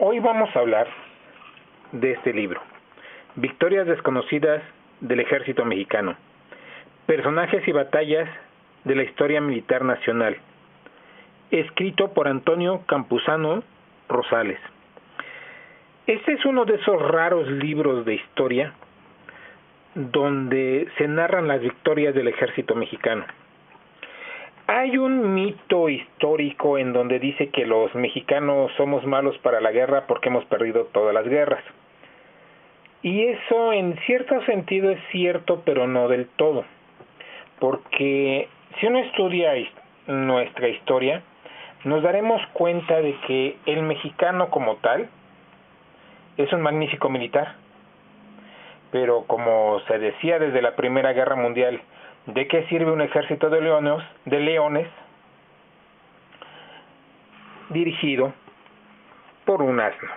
Hoy vamos a hablar de este libro, Victorias desconocidas del Ejército Mexicano, personajes y batallas de la historia militar nacional, escrito por Antonio Campuzano Rosales. Este es uno de esos raros libros de historia donde se narran las victorias del Ejército Mexicano. Hay un mito histórico en donde dice que los mexicanos somos malos para la guerra porque hemos perdido todas las guerras. Y eso en cierto sentido es cierto, pero no del todo. Porque si uno estudia nuestra historia, nos daremos cuenta de que el mexicano como tal es un magnífico militar. Pero como se decía desde la Primera Guerra Mundial, ¿de qué sirve un ejército de leones dirigido por un asno?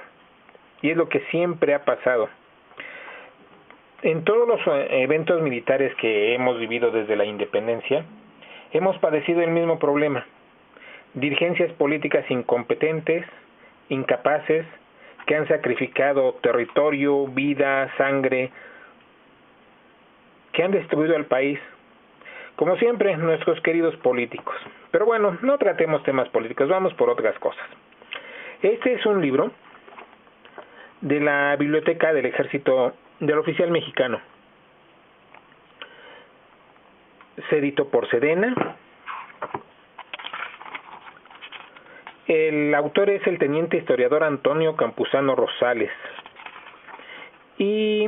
Y es lo que siempre ha pasado. En todos los eventos militares que hemos vivido desde la independencia, hemos padecido el mismo problema. Dirigencias políticas incompetentes, incapaces, que han sacrificado territorio, vida, sangre, que han destruido al país. Como siempre, nuestros queridos políticos. Pero bueno, no tratemos temas políticos, vamos por otras cosas. Este es un libro de la Biblioteca del Ejército del Oficial Mexicano. Se editó por Sedena. El autor es el teniente historiador Antonio Campuzano Rosales. Y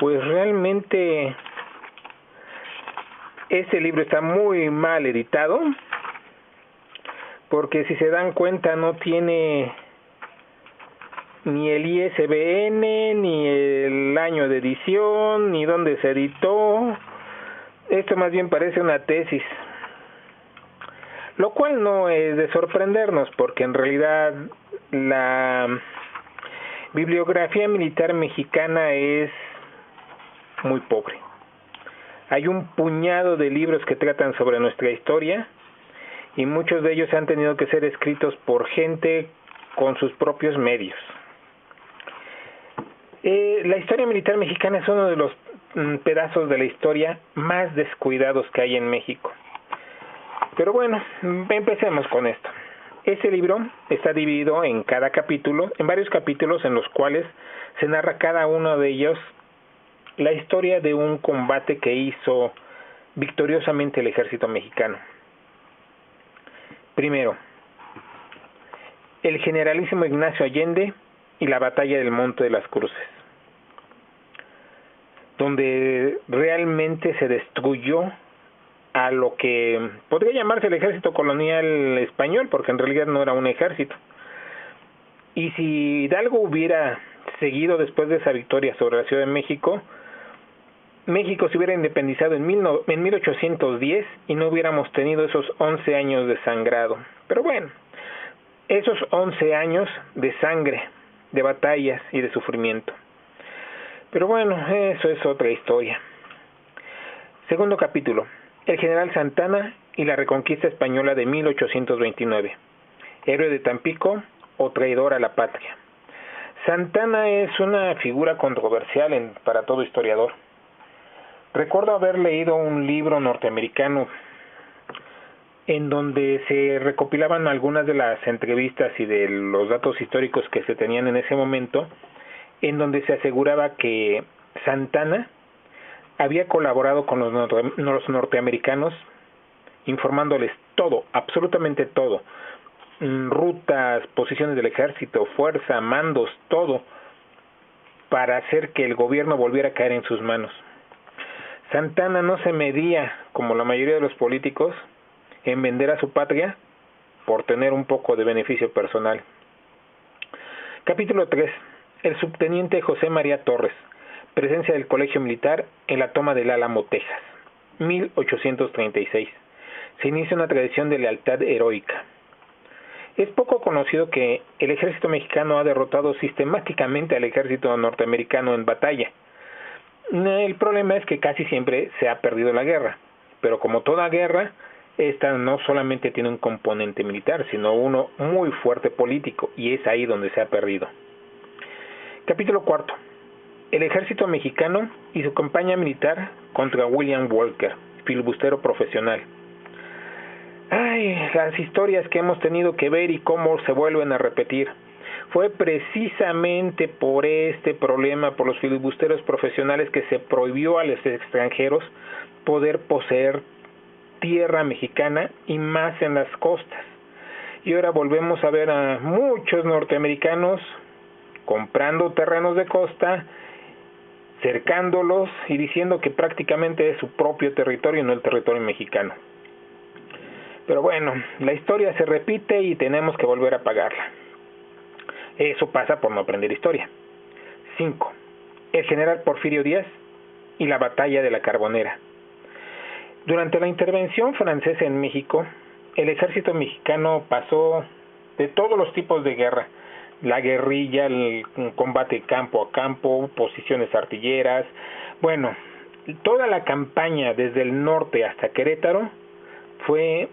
pues realmente este libro está muy mal editado, porque si se dan cuenta no tiene ni el ISBN, ni el año de edición, ni dónde se editó. Esto más bien parece una tesis, lo cual no es de sorprendernos, porque en realidad la bibliografía militar mexicana es muy pobre. Hay un puñado de libros que tratan sobre nuestra historia y muchos de ellos han tenido que ser escritos por gente con sus propios medios. La historia militar mexicana es uno de los pedazos de la historia más descuidados que hay en México. Pero bueno, empecemos con esto. Este libro está dividido en varios capítulos en los cuales se narra cada uno de ellos la historia de un combate que hizo victoriosamente el ejército mexicano. Primero, el generalísimo Ignacio Allende y la batalla del Monte de las Cruces, donde realmente se destruyó a lo que podría llamarse el ejército colonial español, porque en realidad no era un ejército. Y si Hidalgo hubiera seguido después de esa victoria sobre la Ciudad de México, México se hubiera independizado en 1810 y no hubiéramos tenido esos 11 años de sangrado. Pero bueno, esos 11 años de sangre, de batallas y de sufrimiento. Pero bueno, eso es otra historia. Segundo capítulo, el general Santana y la reconquista española de 1829. Héroe de Tampico o traidor a la patria. Santana es una figura controversial para todo historiador. Recuerdo haber leído un libro norteamericano en donde se recopilaban algunas de las entrevistas y de los datos históricos que se tenían en ese momento, en donde se aseguraba que Santana había colaborado con los norteamericanos, informándoles todo, absolutamente todo, rutas, posiciones del ejército, fuerza, mandos, todo, para hacer que el gobierno volviera a caer en sus manos. Santana no se medía, como la mayoría de los políticos, en vender a su patria por tener un poco de beneficio personal. Capítulo 3. El subteniente José María Torres. Presencia del Colegio Militar en la toma del Álamo, Texas. 1836. Se inicia una tradición de lealtad heroica. Es poco conocido que el ejército mexicano ha derrotado sistemáticamente al ejército norteamericano en batalla. El problema es que casi siempre se ha perdido la guerra, pero como toda guerra, esta no solamente tiene un componente militar, sino uno muy fuerte político, y es ahí donde se ha perdido. Capítulo 4. El ejército mexicano y su campaña militar contra William Walker, filibustero profesional. Ay, las historias que hemos tenido que ver y cómo se vuelven a repetir. Fue precisamente por este problema, por los filibusteros profesionales, que se prohibió a los extranjeros poder poseer tierra mexicana, y más en las costas. Y ahora volvemos a ver a muchos norteamericanos comprando terrenos de costa, cercándolos y diciendo que prácticamente es su propio territorio y no el territorio mexicano. Pero bueno, la historia se repite y tenemos que volver a pagarla. Eso pasa por no aprender historia. 5. El general Porfirio Díaz y la batalla de la Carbonera. Durante la intervención francesa en México, el ejército mexicano pasó de todos los tipos de guerra: la guerrilla, el combate campo a campo, posiciones artilleras. Bueno, toda la campaña desde el norte hasta Querétaro fue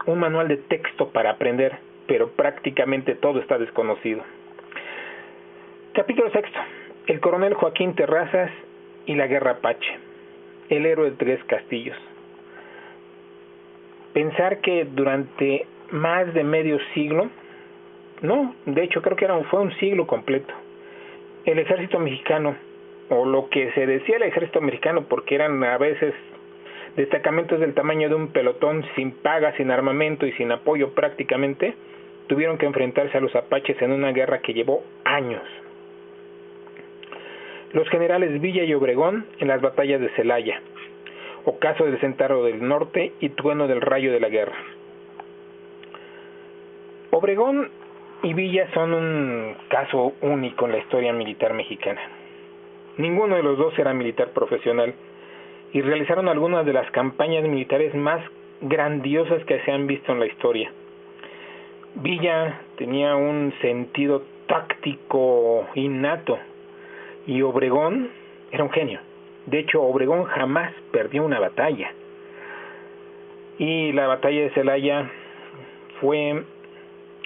un manual de texto para aprender, pero prácticamente todo está desconocido. Capítulo 6. El coronel Joaquín Terrazas y la guerra Apache, el héroe de 3 castillos. Pensar que durante más de medio siglo, no, de hecho creo que fue un siglo completo, el ejército mexicano, o lo que se decía el ejército mexicano, porque eran a veces destacamentos del tamaño de un pelotón, sin paga, sin armamento y sin apoyo prácticamente, tuvieron que enfrentarse a los apaches en una guerra que llevó años. Los generales Villa y Obregón en las batallas de Celaya, Ocaso del Centauro del Norte y Trueno del Rayo de la Guerra. Obregón y Villa son un caso único en la historia militar mexicana. Ninguno de los dos era militar profesional y realizaron algunas de las campañas militares más grandiosas que se han visto en la historia. Villa tenía un sentido táctico innato y Obregón era un genio. De hecho, Obregón jamás perdió una batalla. Y la batalla de Celaya fue,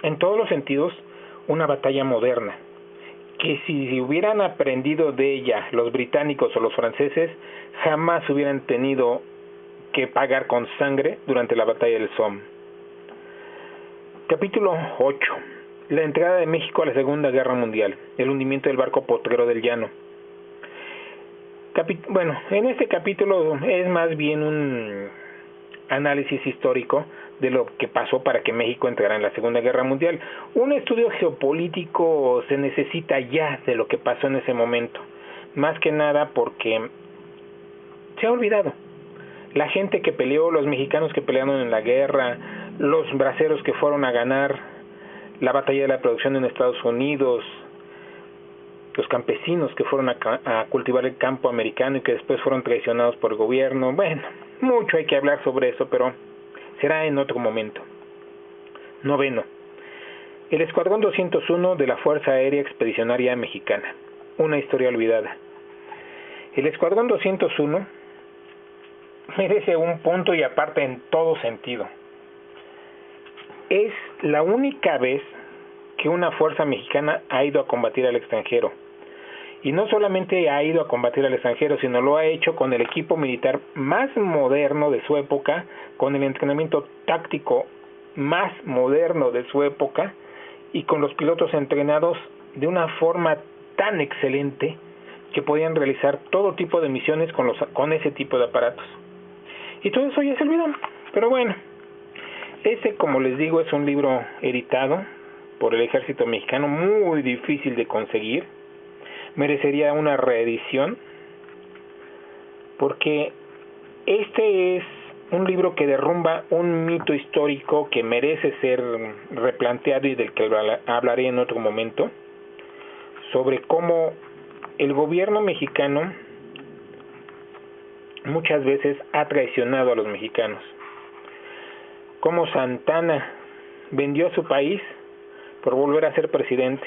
en todos los sentidos, una batalla moderna, que si hubieran aprendido de ella los británicos o los franceses, jamás hubieran tenido que pagar con sangre durante la batalla del Somme. Capítulo 8. La entrada de México a la Segunda Guerra Mundial, el hundimiento del barco Potrero del Llano. Bueno, en este capítulo es más bien un análisis histórico de lo que pasó para que México entrara en la Segunda Guerra Mundial. Un estudio geopolítico se necesita ya de lo que pasó en ese momento, más que nada porque se ha olvidado. La gente que peleó, los mexicanos que pelearon en la guerra, los braceros que fueron a ganar la batalla de la producción en Estados Unidos, los campesinos que fueron a cultivar el campo americano y que después fueron traicionados por el gobierno. Bueno, mucho hay que hablar sobre eso, pero será en otro momento. 9. El Escuadrón 201 de la Fuerza Aérea Expedicionaria Mexicana, una historia olvidada. El Escuadrón 201 merece un punto y aparte en todo sentido. Es la única vez que una fuerza mexicana ha ido a combatir al extranjero. Y no solamente ha ido a combatir al extranjero, sino lo ha hecho con el equipo militar más moderno de su época, con el entrenamiento táctico más moderno de su época y con los pilotos entrenados de una forma tan excelente que podían realizar todo tipo de misiones con ese tipo de aparatos. Y todo eso ya se olvidó. Pero bueno, como les digo, es un libro editado por el ejército mexicano, muy difícil de conseguir. Merecería una reedición, porque este es un libro que derrumba un mito histórico que merece ser replanteado y del que hablaré en otro momento, sobre cómo el gobierno mexicano muchas veces ha traicionado a los mexicanos, cómo Santana vendió a su país por volver a ser presidente,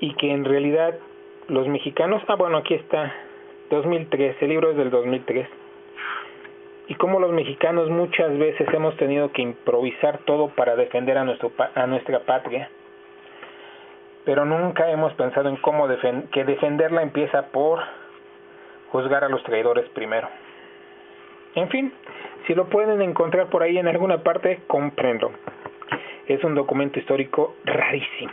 y que en realidad los mexicanos, bueno, aquí está, 2003, el libro es del 2003, y cómo los mexicanos muchas veces hemos tenido que improvisar todo para defender a nuestra patria, pero nunca hemos pensado en cómo que defenderla empieza por juzgar a los traidores primero. En fin, si lo pueden encontrar por ahí en alguna parte, cómprenlo. Es un documento histórico rarísimo.